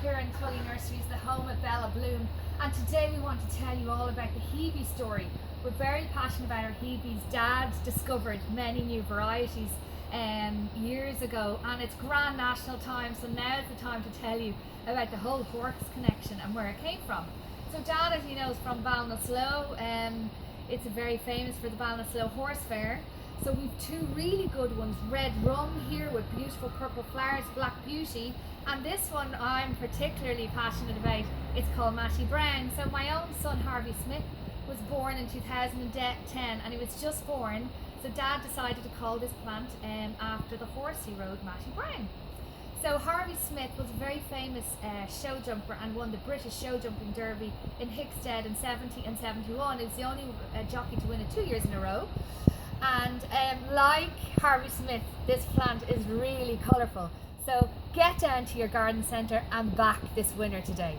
here in Tully Nurseries, the home of Bella Bloom, and today we want to tell you all about the hebe story. We're very passionate about our hebes. Dad discovered many new varieties years ago, and it's Grand National time, so now is the time to tell you about the whole horse connection and where it came from. So Dad, as you know, is from Ballinasloe. It's very famous for the Ballinasloe Horse Fair. So we've two really good ones, Red Rum here with beautiful purple flowers, Black Beauty, and this one I'm particularly passionate about. It's called Matty Brown. So my own son Harvey Smith was born in 2010, and he was just born, so Dad decided to call this plant after the horse he rode, Matty Brown. So Harvey Smith was a very famous show jumper and won the British Show Jumping Derby in Hickstead in 70 and 71. He was the only jockey to win it 2 years in a row. And like Harvey Smith, this plant is really colourful. So get down to your garden centre and back this winner today.